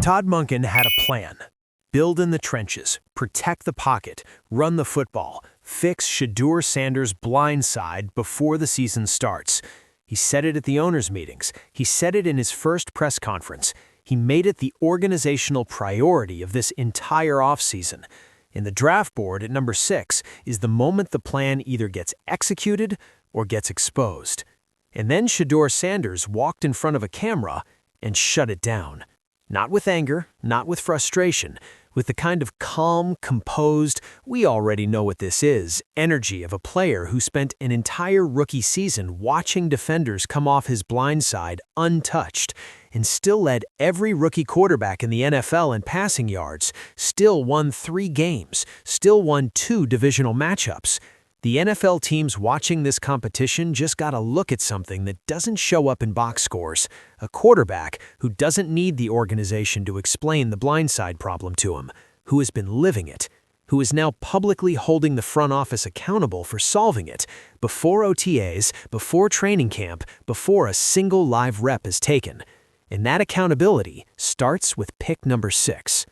Todd Monken had a plan. Build in the trenches, protect the pocket, run the football, fix Shedeur Sanders' blindside before the season starts. He said it at the owners' meetings. He said it in his first press conference. He made it the organizational priority of this entire offseason. In the draft board at number 6 is the moment the plan either gets executed or gets exposed. And then Shedeur Sanders walked in front of a camera and shut it down. Not with anger, not with frustration, with the kind of calm, composed, we already know what this is, energy of a player who spent an entire rookie season watching defenders come off his blind side untouched, and still led every rookie quarterback in the NFL in passing yards, still won 3 games, still won 2 divisional matchups. The NFL teams watching this competition just got a look at something that doesn't show up in box scores, a quarterback who doesn't need the organization to explain the blindside problem to him, who has been living it, who is now publicly holding the front office accountable for solving it, before OTAs, before training camp, before a single live rep is taken. And that accountability starts with pick number 6.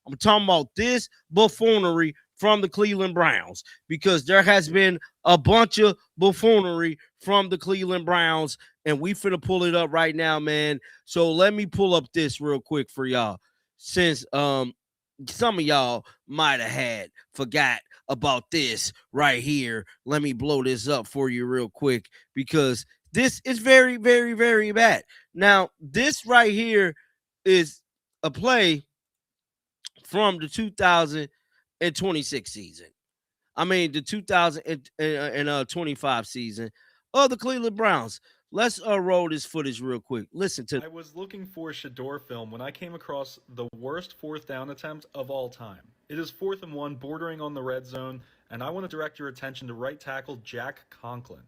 I'm talking about this buffoonery from the Cleveland Browns, because there has been a bunch of buffoonery from the Cleveland Browns, and we finna pull it up right now, man. So let me pull up this real quick for y'all, since some of y'all might have forgot about this right here. Let me blow this up for you real quick, because this is very, very, very bad. Now, this right here is a play from the 2026 season. I mean, the 2025 season of the Cleveland Browns. Let's roll this footage real quick. Listen to. I was looking for Shedeur film when I came across the worst 4th down attempt of all time. It is 4th and 1, bordering on the red zone, and I want to direct your attention to right tackle Jack Conklin,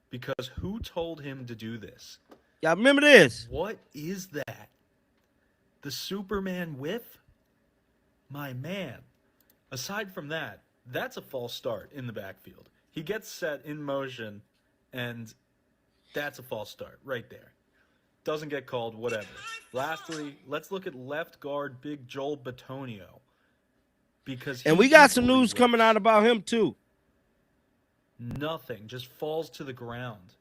because who told him to do this? Y'all remember this? What is that? The Superman whiff? My man. Aside from that, that's a false start in the backfield. He gets set in motion, and that's a false start right there. Doesn't get called, whatever. Lastly, let's look at left guard Big Joel Bitonio. And we got some news coming out about him too. Nothing, just falls to the ground.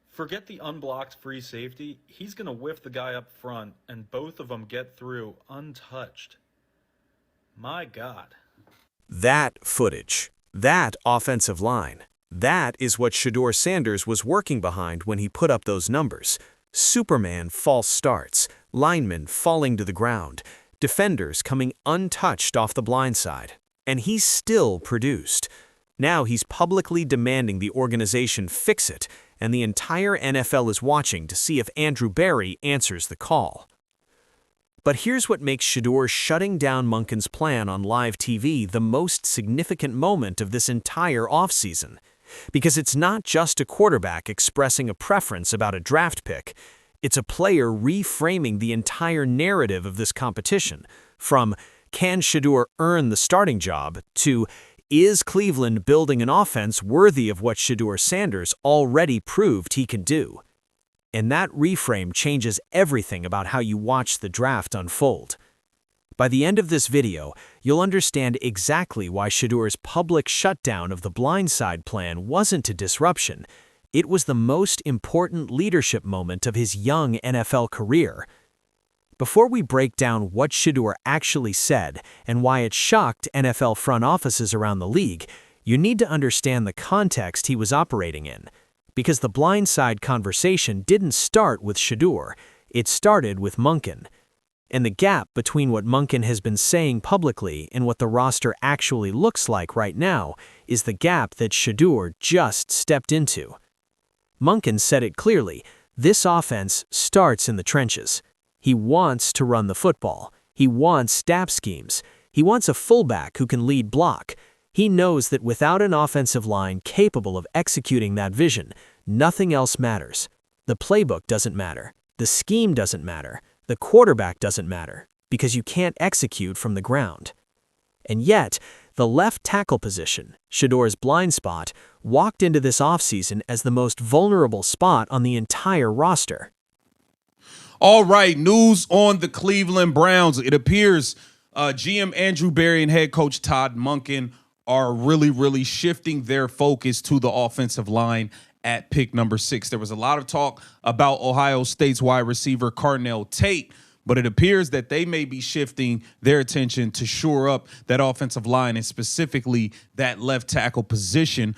Forget the unblocked free safety. He's going to whiff the guy up front, and both of them get through untouched. My God. That footage, that offensive line, that is what Shedeur Sanders was working behind when he put up those numbers. Superman false starts, linemen falling to the ground, defenders coming untouched off the blind side. And he still produced. Now he's publicly demanding the organization fix it, and the entire NFL is watching to see if Andrew Berry answers the call. But here's what makes Shedeur shutting down Monken's plan on live TV the most significant moment of this entire offseason. Because it's not just a quarterback expressing a preference about a draft pick. It's a player reframing the entire narrative of this competition, from can Shedeur earn the starting job to is Cleveland building an offense worthy of what Shedeur Sanders already proved he can do? And that reframe changes everything about how you watch the draft unfold. By the end of this video, you'll understand exactly why Shedeur's public shutdown of the blindside plan wasn't a disruption. It was the most important leadership moment of his young NFL career. Before we break down what Shedeur actually said and why it shocked NFL front offices around the league, you need to understand the context he was operating in. Because the blindside conversation didn't start with Shedeur, it started with Monken. And the gap between what Monken has been saying publicly and what the roster actually looks like right now is the gap that Shedeur just stepped into. Monken said it clearly, this offense starts in the trenches. He wants to run the football. He wants step schemes. He wants a fullback who can lead block. He knows that without an offensive line capable of executing that vision, nothing else matters. The playbook doesn't matter. The scheme doesn't matter. The quarterback doesn't matter, because you can't execute from the ground. And yet, the left tackle position, Shedeur's blind spot, walked into this offseason as the most vulnerable spot on the entire roster. All right, news on the Cleveland Browns. It appears GM Andrew Berry and head coach Todd Monken are really shifting their focus to the offensive line at pick number 6. There was a lot of talk about Ohio State's wide receiver Carnell Tate, but it appears that they may be shifting their attention to shore up that offensive line and specifically that left tackle position.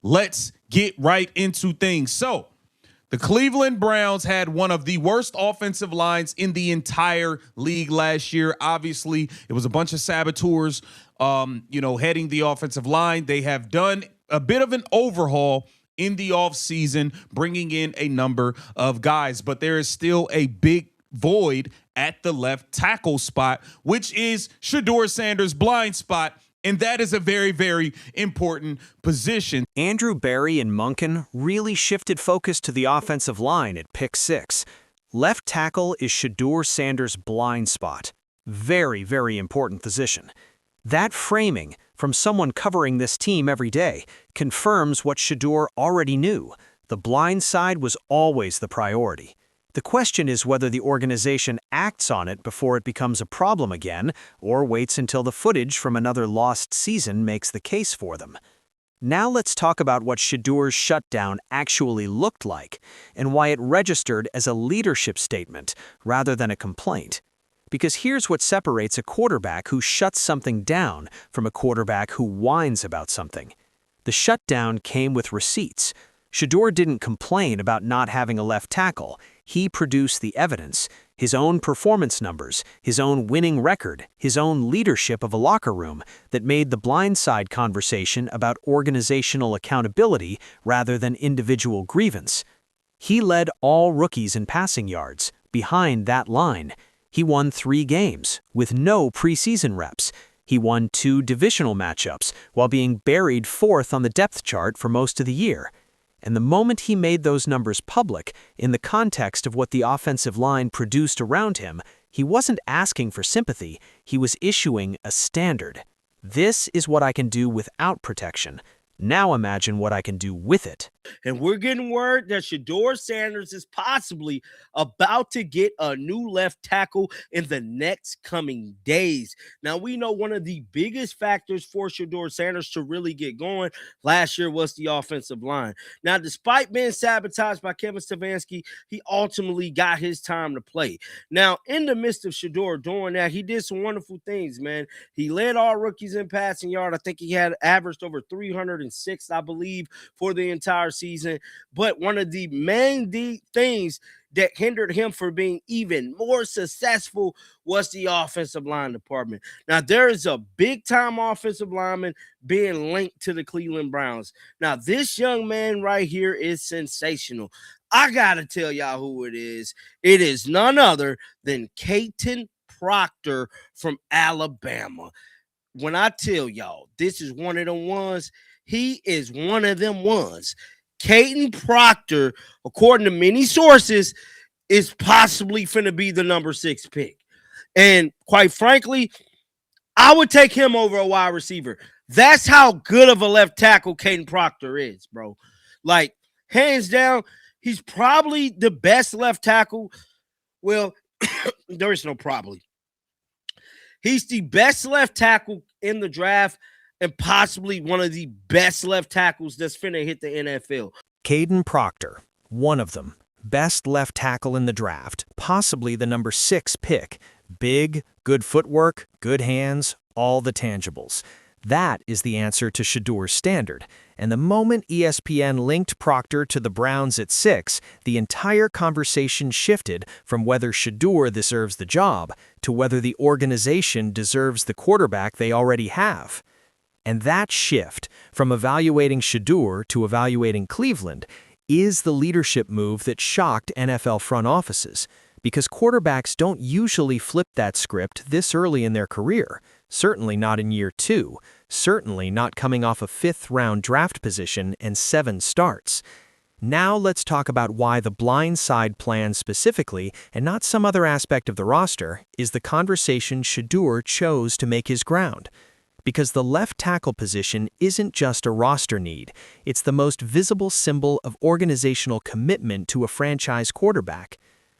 Let's get right into things. So, the Cleveland Browns had one of the worst offensive lines in the entire league last year. Obviously, it was a bunch of saboteurs, heading the offensive line. They have done a bit of an overhaul in the offseason, bringing in a number of guys, but there is still a big void at the left tackle spot, which is Shedeur Sanders' blind spot. And that is a very important position. Andrew Berry and Monken really shifted focus to the offensive line at pick 6. Left tackle is Shedeur Sanders' blind spot. Very important position. That framing from someone covering this team every day confirms what Shedeur already knew. The blind side was always the priority. The question is whether the organization acts on it before it becomes a problem again, or waits until the footage from another lost season makes the case for them. Now let's talk about what Shedeur's shutdown actually looked like, and why it registered as a leadership statement rather than a complaint. Because here's what separates a quarterback who shuts something down from a quarterback who whines about something. The shutdown came with receipts. Shedeur didn't complain about not having a left tackle. He produced the evidence, his own performance numbers, his own winning record, his own leadership of a locker room that made the blindside conversation about organizational accountability rather than individual grievance. He led all rookies in passing yards behind that line. He won 3 games with no preseason reps. He won 2 divisional matchups while being buried 4th on the depth chart for most of the year. And the moment he made those numbers public, in the context of what the offensive line produced around him, he wasn't asking for sympathy, he was issuing a standard. This is what I can do without protection. Now imagine what I can do with it. And we're getting word that Shedeur Sanders is possibly about to get a new left tackle in the next coming days. Now, we know one of the biggest factors for Shedeur Sanders to really get going last year was the offensive line. Now, despite being sabotaged by Kevin Stefanski, he ultimately got his time to play. Now, in the midst of Shedeur doing that, he did some wonderful things, man. He led all rookies in passing yard. I think he had averaged over 306, I believe, for the entire season. But one of the main things that hindered him from being even more successful was the offensive line department. Now, there is a big-time offensive lineman being linked to the Cleveland Browns. Now, this young man right here is sensational. I got to tell y'all who it is. It is none other than Caden Proctor from Alabama. When I tell y'all, this is one of them ones, he is one of them ones. Caden Proctor, according to many sources, is possibly finna be the number 6 pick. And quite frankly, I would take him over a wide receiver. That's how good of a left tackle Caden Proctor is, bro. Like, hands down, he's probably the best left tackle. Well, there is no probably. He's the best left tackle in the draft and possibly one of the best left tackles that's finna hit the NFL. Caden Proctor, one of them. Best left tackle in the draft, possibly the number 6 pick. Big, good footwork, good hands, all the tangibles. That is the answer to Shedeur's standard. And the moment ESPN linked Proctor to the Browns at 6, the entire conversation shifted from whether Shedeur deserves the job to whether the organization deserves the quarterback they already have. And that shift, from evaluating Shedeur to evaluating Cleveland, is the leadership move that shocked NFL front offices, because quarterbacks don't usually flip that script this early in their career, certainly not in year 2, certainly not coming off a 5th-round draft position and 7 starts. Now let's talk about why the blindside plan specifically, and not some other aspect of the roster, is the conversation Shedeur chose to make his ground. Because the left tackle position isn't just a roster need, it's the most visible symbol of organizational commitment to a franchise quarterback.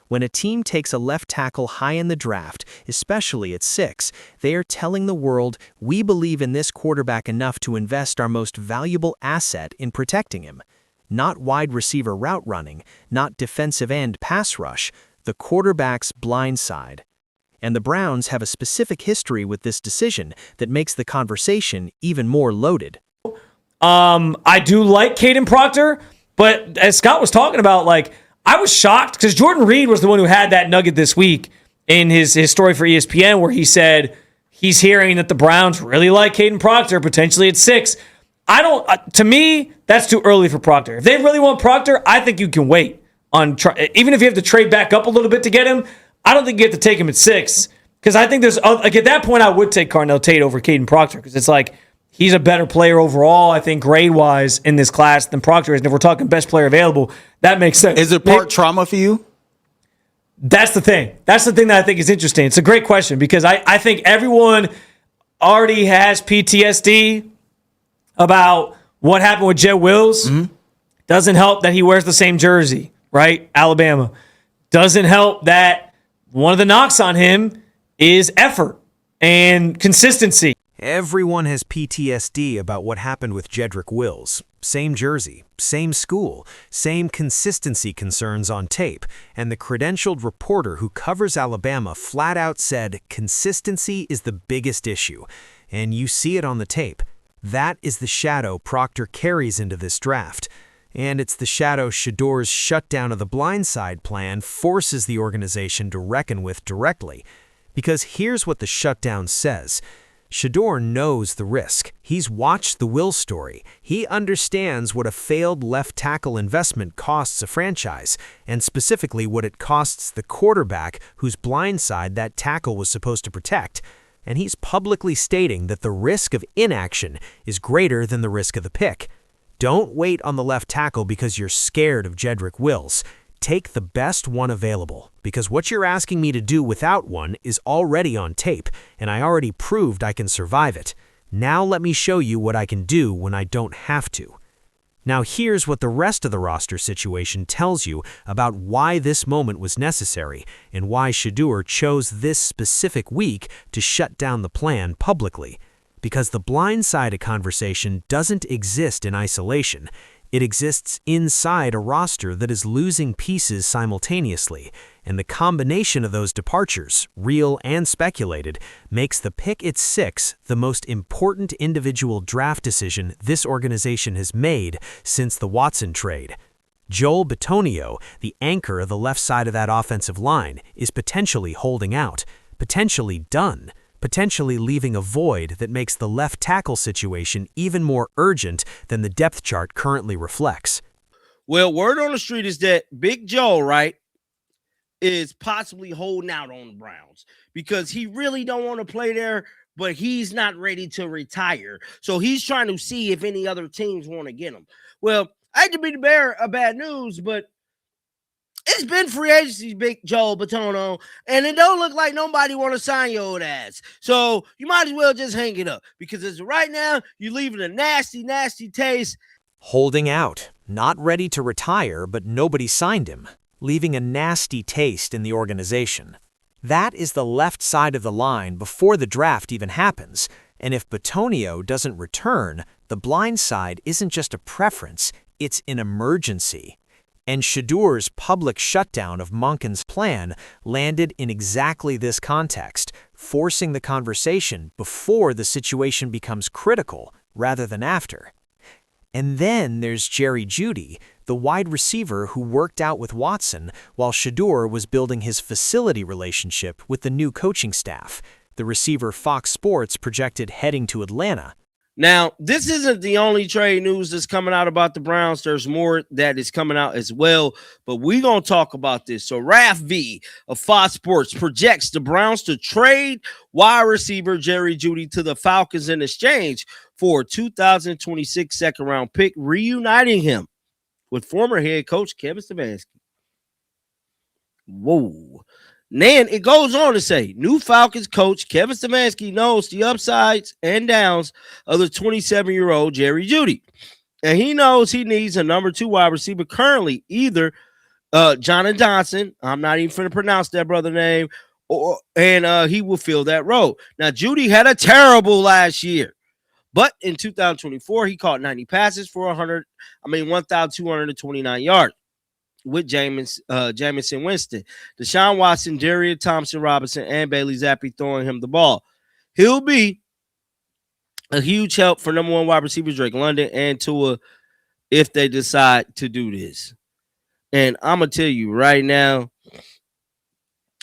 When a team takes a left tackle high in the draft, especially at 6, they are telling the world, we believe in this quarterback enough to invest our most valuable asset in protecting him. Not wide receiver route running, not defensive end pass rush, the quarterback's blindside. And the Browns have a specific history with this decision that makes the conversation even more loaded. I do like Caden Proctor, but as Scott was talking about, like, I was shocked because Jordan Reed was the one who had that nugget this week in his story for ESPN where he said he's hearing that the Browns really like Caden Proctor, potentially at 6. To me, that's too early for Proctor. If they really want Proctor, I think you can wait even if you have to trade back up a little bit to get him. I don't think you have to take him at 6 because I think at that point I would take Carnell Tate over Caden Proctor because it's like he's a better player overall, I think, grade-wise in this class than Proctor is. And if we're talking best player available, that makes sense. Is it part trauma for you? That's the thing. That's the thing that I think is interesting. It's a great question because I think everyone already has PTSD about what happened with Jed Wills. Mm-hmm. Doesn't help that he wears the same jersey, right? Alabama. Doesn't help that one of the knocks on him is effort and consistency. Everyone has PTSD about what happened with Jedrick Wills. Same jersey, same school, same consistency concerns on tape, and the credentialed reporter who covers Alabama flat out said consistency is the biggest issue, and you see it on the tape. That is the shadow Proctor carries into this draft. And it's the shadow Shedeur's shutdown of the blindside plan forces the organization to reckon with directly. Because here's what the shutdown says. Shedeur knows the risk. He's watched the Will story. He understands what a failed left tackle investment costs a franchise, and specifically what it costs the quarterback whose blindside that tackle was supposed to protect. And he's publicly stating that the risk of inaction is greater than the risk of the pick. Don't wait on the left tackle because you're scared of Jedrick Wills. Take the best one available, because what you're asking me to do without one is already on tape, and I already proved I can survive it. Now let me show you what I can do when I don't have to. Now here's what the rest of the roster situation tells you about why this moment was necessary and why Shedeur chose this specific week to shut down the plan publicly. Because the blindside conversation doesn't exist in isolation. It exists inside a roster that is losing pieces simultaneously, and the combination of those departures, real and speculated, makes the pick at 6 the most important individual draft decision this organization has made since the Watson trade. Joel Bitonio, the anchor of the left side of that offensive line, is potentially holding out, potentially done, potentially leaving a void that makes the left tackle situation even more urgent than the depth chart currently reflects. Well, word on the street is that Big Joe, right, is possibly holding out on the Browns because he really don't want to play there, but he's not ready to retire. So he's trying to see if any other teams want to get him. Well, I hate to be the bearer of bad news, but it's been free agency, Big Joel Bitonio, and it don't look like nobody want to sign your old ass. So you might as well just hang it up because as of right now, you're leaving a nasty, nasty taste. Holding out, not ready to retire, but nobody signed him, leaving a nasty taste in the organization. That is the left side of the line before the draft even happens, and if Bitonio doesn't return, the blind side isn't just a preference, it's an emergency. And Shedeur's public shutdown of Monken's plan landed in exactly this context, forcing the conversation before the situation becomes critical rather than after. And then there's Jerry Jeudy, the wide receiver who worked out with Watson while Shedeur was building his facility relationship with the new coaching staff, the receiver Fox Sports projected heading to Atlanta. Now, this isn't the only trade news that's coming out about the Browns. There's more that is coming out as well, but we're going to talk about this. So, Raf V of Fox Sports projects the Browns to trade wide receiver Jerry Jeudy to the Falcons in exchange for a 2026 second-round pick, reuniting him with former head coach Kevin Stefanski. Whoa. Then it goes on to say, new Falcons coach Kevin Stefanski knows the upsides and downs of the 27-year-old Jerry Jeudy. And he knows he needs a number 2 wide receiver currently either Johnny Johnson. I'm not even going to pronounce that brother name. And he will fill that role. Now, Judy had a terrible last year. But in 2024, he caught 90 passes for 1,229 yards with Jamison Winston, Deshaun Watson, Darian Thompson Robinson, and Bailey Zappi throwing him the ball. He'll be a huge help for number one wide receivers Drake London and Tua if they decide to do this. And I'm going to tell you right now,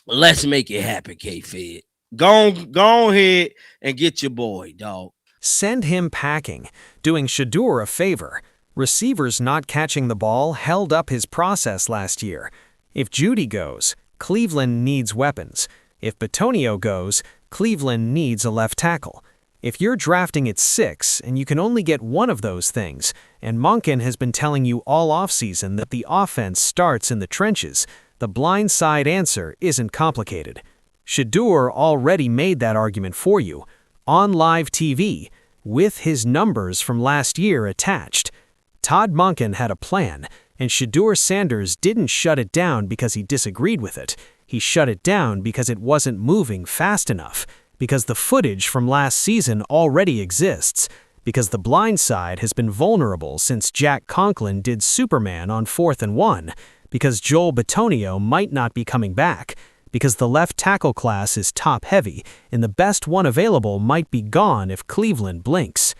let's make it happen, K-Fed. Go ahead and get your boy, dog. Send him packing, doing Shedeur a favor. Receivers not catching the ball held up his process last year. If Judy goes, Cleveland needs weapons. If Bitonio goes, Cleveland needs a left tackle. If you're drafting at 6 and you can only get one of those things, and Monken has been telling you all offseason that the offense starts in the trenches, the blindside answer isn't complicated. Shedeur already made that argument for you, on live TV, with his numbers from last year attached. Todd Monken had a plan, and Shedeur Sanders didn't shut it down because he disagreed with it. He shut it down because it wasn't moving fast enough, because the footage from last season already exists, because the blind side has been vulnerable since Jack Conklin did Superman on 4th and 1, because Joel Bitonio might not be coming back, because the left tackle class is top-heavy, and the best one available might be gone if Cleveland blinks.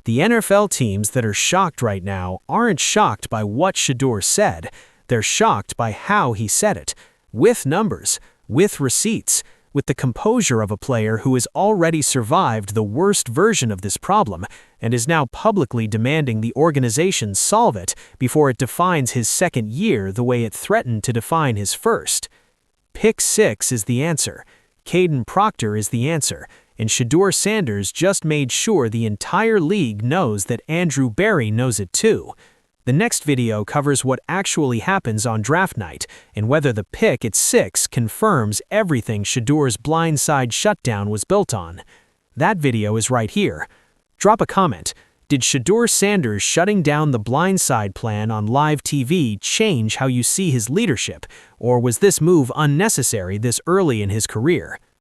The NFL teams that are shocked right now aren't shocked by what Shedeur said. They're shocked by how he said it, with numbers, with receipts, with the composure of a player who has already survived the worst version of this problem and is now publicly demanding the organization solve it before it defines his second year the way it threatened to define his first. Pick 6 is the answer, Caden Proctor is the answer, and Shedeur Sanders just made sure the entire league knows that Andrew Berry knows it too. The next video covers what actually happens on draft night and whether the pick at 6 confirms everything Shedeur's blindside shutdown was built on. That video is right here. Drop a comment. Did Shedeur Sanders shutting down the blindside plan on live TV change how you see his leadership, or was this move unnecessary this early in his career?